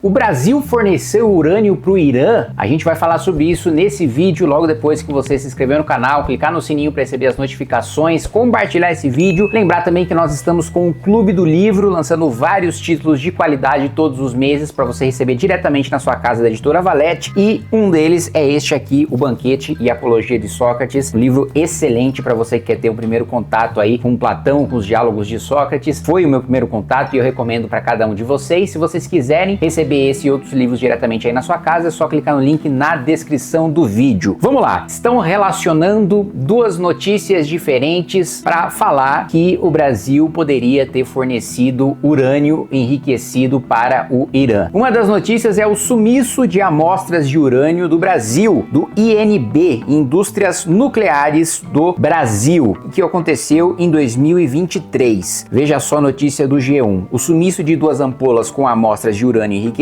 O Brasil forneceu urânio para o Irã? A gente vai falar sobre isso nesse vídeo logo depois que você se inscrever no canal, clicar no sininho para receber as notificações, compartilhar esse vídeo. Lembrar também que nós estamos com o Clube do Livro, lançando vários títulos de qualidade todos os meses para você receber diretamente na sua casa da editora Valete. E um deles é este aqui, O Banquete e Apologia de Sócrates, um livro excelente para você que quer ter o primeiro contato aí com Platão, com os diálogos de Sócrates. Foi o meu primeiro contato e eu recomendo para cada um de vocês. Se vocês quiserem receber esse e outros livros diretamente aí na sua casa, é só clicar no link na descrição do vídeo. Vamos lá, estão relacionando duas notícias diferentes para falar que o Brasil poderia ter fornecido urânio enriquecido para o Irã. Uma das notícias é o sumiço de amostras de urânio do Brasil, do INB, Indústrias Nucleares do Brasil, que aconteceu em 2023. Veja só a notícia do G1. O sumiço de duas ampolas com amostras de urânio enriquecido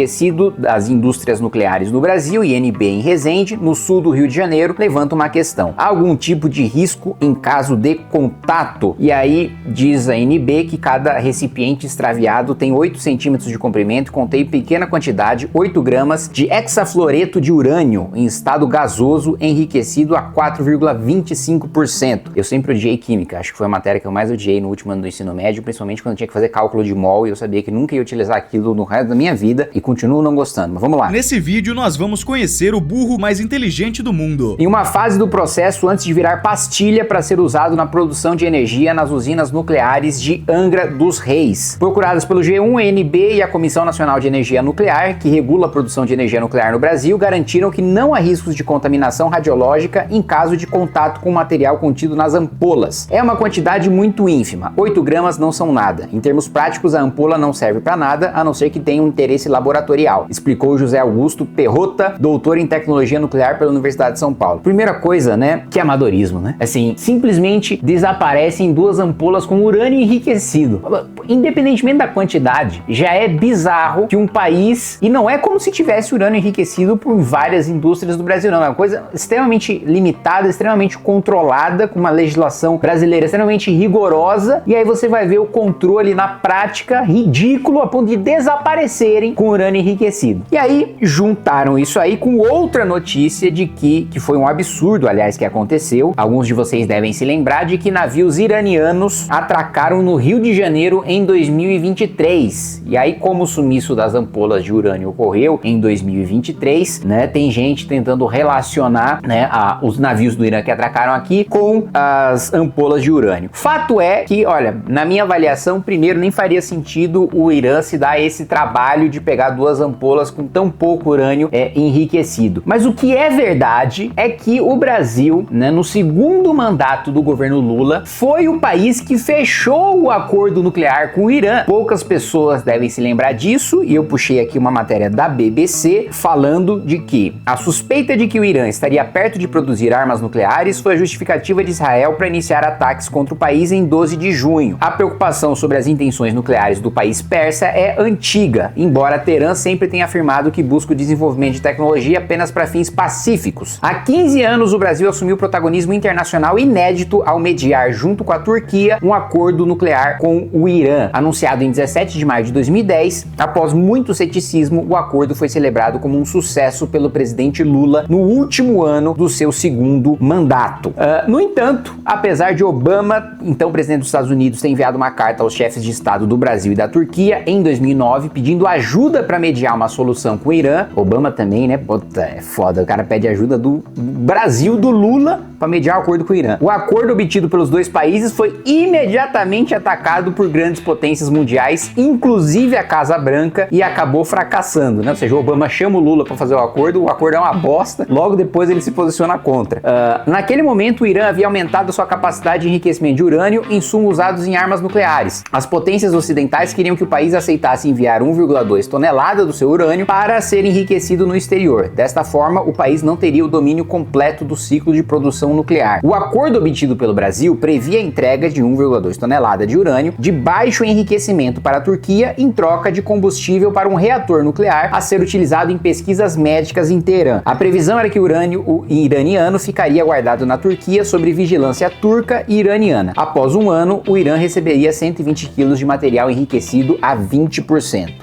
das indústrias nucleares do Brasil, INB em Resende, no sul do Rio de Janeiro, levanta uma questão. Há algum tipo de risco em caso de contato? E aí diz a INB que cada recipiente extraviado tem 8 centímetros de comprimento e contém pequena quantidade, 8 gramas, de hexafluoreto de urânio em estado gasoso enriquecido a 4,25%. Eu sempre odiei química, acho que foi a matéria que eu mais odiei no último ano do ensino médio, principalmente quando eu tinha que fazer cálculo de mol e eu sabia que nunca ia utilizar aquilo no resto da minha vida e continuo não gostando, mas vamos lá. Nesse vídeo nós vamos conhecer o burro mais inteligente do mundo. Em uma fase do processo antes de virar pastilha para ser usado na produção de energia nas usinas nucleares de Angra dos Reis. Procuradas pelo G1, a INB e a Comissão Nacional de Energia Nuclear, que regula a produção de energia nuclear no Brasil, garantiram que não há riscos de contaminação radiológica em caso de contato com o material contido nas ampolas. É uma quantidade muito ínfima, 8 gramas não são nada. Em termos práticos, a ampola não serve para nada, a não ser que tenha um interesse laboratorial, explicou José Augusto Perrota, doutor em tecnologia nuclear pela Universidade de São Paulo. Primeira coisa, né, que é amadorismo, né? Assim, simplesmente desaparecem duas ampolas com urânio enriquecido. Independentemente da quantidade, já é bizarro que um país, e não é como se tivesse urânio enriquecido por várias indústrias do Brasil, não, é uma coisa extremamente limitada, extremamente controlada, com uma legislação brasileira extremamente rigorosa, e aí você vai ver o controle na prática ridículo a ponto de desaparecerem com urânio enriquecido. E aí juntaram isso aí com outra notícia de que foi um absurdo, aliás, que aconteceu. Alguns de vocês devem se lembrar de que navios iranianos atracaram no Rio de Janeiro em 2023. E aí, como o sumiço das ampolas de urânio ocorreu em 2023, né, tem gente tentando relacionar, né, os navios do Irã que atracaram aqui com as ampolas de urânio. Fato é que, olha, na minha avaliação, primeiro, nem faria sentido o Irã se dar esse trabalho de pegar duas ampolas com tão pouco urânio enriquecido. Mas o que é verdade é que o Brasil, né, no segundo mandato do governo Lula, foi o país que fechou o acordo nuclear com o Irã. Poucas pessoas devem se lembrar disso, e eu puxei aqui uma matéria da BBC falando de que a suspeita de que o Irã estaria perto de produzir armas nucleares foi a justificativa de Israel para iniciar ataques contra o país em 12 de junho. A preocupação sobre as intenções nucleares do país persa é antiga, embora Teherã sempre tenha afirmado que busca o desenvolvimento de tecnologia apenas para fins pacíficos. Há 15 anos, o Brasil assumiu protagonismo internacional inédito ao mediar, junto com a Turquia, um acordo nuclear com o Irã. Anunciado em 17 de maio de 2010, após muito ceticismo, o acordo foi celebrado como um sucesso pelo presidente Lula no último ano do seu segundo mandato. No entanto, apesar de Obama, então presidente dos Estados Unidos, ter enviado uma carta aos chefes de Estado do Brasil e da Turquia em 2009, pedindo ajuda para mediar uma solução com o Irã. Obama também, né? Puta, é foda. O cara pede ajuda do Brasil, do Lula, para mediar o acordo com o Irã. O acordo obtido pelos dois países foi imediatamente atacado por grandes potências mundiais, inclusive a Casa Branca, e acabou fracassando, né? Ou seja, o Obama chama o Lula para fazer o acordo é uma bosta, logo depois ele se posiciona contra. Naquele momento, o Irã havia aumentado sua capacidade de enriquecimento de urânio, insumos usados em armas nucleares. As potências ocidentais queriam que o país aceitasse enviar 1,2 tonelada do seu urânio para ser enriquecido no exterior. Desta forma, o país não teria o domínio completo do ciclo de produção nuclear. O acordo obtido pelo Brasil previa a entrega de 1,2 tonelada de urânio de baixo enriquecimento para a Turquia em troca de combustível para um reator nuclear a ser utilizado em pesquisas médicas em Teherã. A previsão era que o urânio iraniano ficaria guardado na Turquia sob vigilância turca e iraniana. Após um ano, o Irã receberia 120 quilos de material enriquecido a 20%.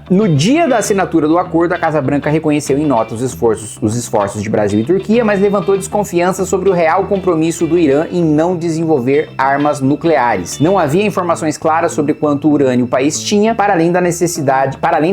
No dia da assinatura do acordo, a Casa Branca reconheceu em nota os esforços de Brasil e Turquia, mas levantou desconfiança sobre o real compromisso do Irã em não desenvolver armas nucleares. Não havia informações claras sobre quanto urânio o país tinha, para além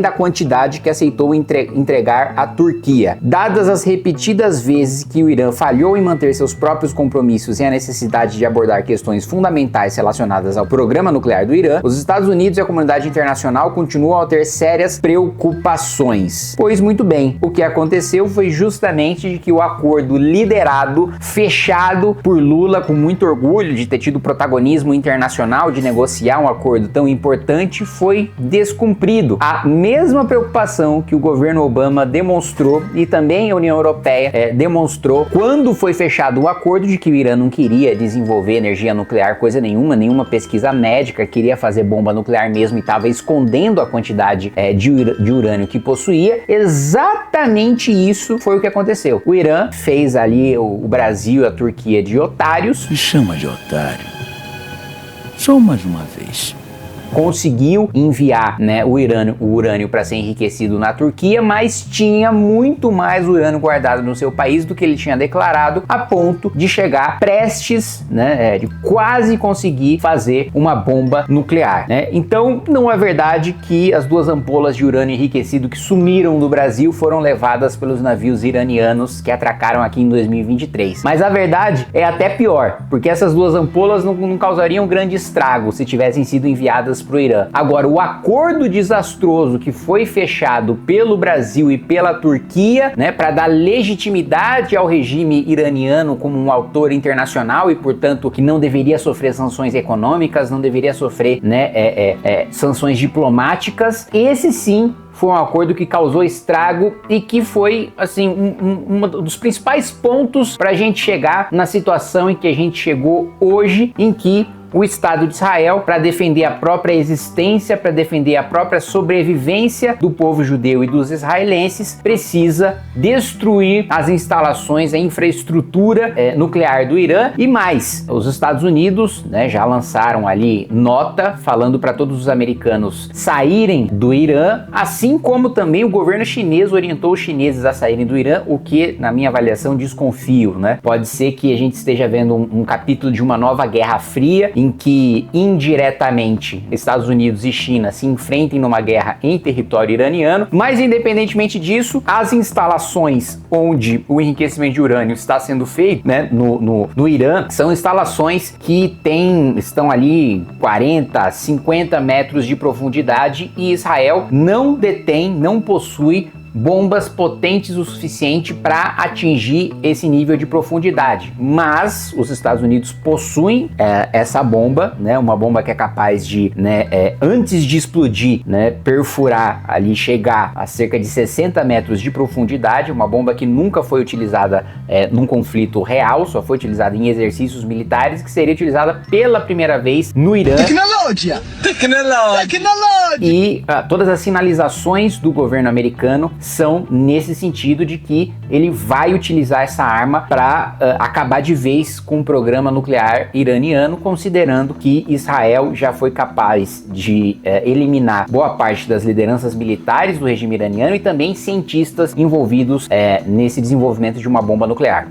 da quantidade que aceitou entregar à Turquia. Dadas as repetidas vezes que o Irã falhou em manter seus próprios compromissos e a necessidade de abordar questões fundamentais relacionadas ao programa nuclear do Irã, os Estados Unidos e a comunidade internacional continuam a ter sérias preocupações. Pois muito bem, o que aconteceu foi justamente de que o acordo liderado, fechado por Lula, com muito orgulho de ter tido protagonismo internacional de negociar um acordo tão importante, foi descumprido. A mesma preocupação que o governo Obama demonstrou e também a União Europeia demonstrou quando foi fechado o acordo de que o Irã não queria desenvolver energia nuclear, coisa nenhuma pesquisa médica, queria fazer bomba nuclear mesmo e estava escondendo a quantidade de urânio que possuía. Exatamente isso foi o que aconteceu. O Irã fez ali o Brasil e a Turquia de otários. Me chama de otário. Só mais uma vez. Conseguiu enviar, né, o urânio para ser enriquecido na Turquia, mas tinha muito mais urânio guardado no seu país do que ele tinha declarado, a ponto de chegar prestes, né, de quase conseguir fazer uma bomba nuclear, né? Então não é verdade que as 2 ampolas de urânio enriquecido que sumiram do Brasil foram levadas pelos navios iranianos que atracaram aqui em 2023. Mas a verdade é até pior, porque essas 2 ampolas não causariam grande estrago se tivessem sido enviadas para o Irã. Agora, o acordo desastroso que foi fechado pelo Brasil e pela Turquia, né, para dar legitimidade ao regime iraniano como um autor internacional e, portanto, que não deveria sofrer sanções econômicas, não deveria sofrer, né, sanções diplomáticas, esse sim foi um acordo que causou estrago e que foi, assim, um dos principais pontos para a gente chegar na situação em que a gente chegou hoje, em que o Estado de Israel, para defender a própria existência, para defender a própria sobrevivência do povo judeu e dos israelenses, precisa destruir as instalações, a infraestrutura nuclear do Irã. E mais, os Estados Unidos, né, já lançaram ali nota falando para todos os americanos saírem do Irã, assim como também o governo chinês orientou os chineses a saírem do Irã, o que, na minha avaliação, desconfio, né? Pode ser que a gente esteja vendo um capítulo de uma nova Guerra Fria, em que indiretamente Estados Unidos e China se enfrentem numa guerra em território iraniano, mas independentemente disso, as instalações onde o enriquecimento de urânio está sendo feito, né, no Irã, são instalações que estão ali 40, 50 metros de profundidade e Israel não possui bombas potentes o suficiente para atingir esse nível de profundidade, mas os Estados Unidos possuem essa bomba, né, uma bomba que é capaz de, né, antes de explodir, né, perfurar ali, chegar a cerca de 60 metros de profundidade, uma bomba que nunca foi utilizada num conflito real, só foi utilizada em exercícios militares, que seria utilizada pela primeira vez no Irã. Tecnologia! E todas as sinalizações do governo americano são nesse sentido de que ele vai utilizar essa arma para acabar de vez com o programa nuclear iraniano, considerando que Israel já foi capaz de eliminar boa parte das lideranças militares do regime iraniano e também cientistas envolvidos nesse desenvolvimento de uma bomba nuclear.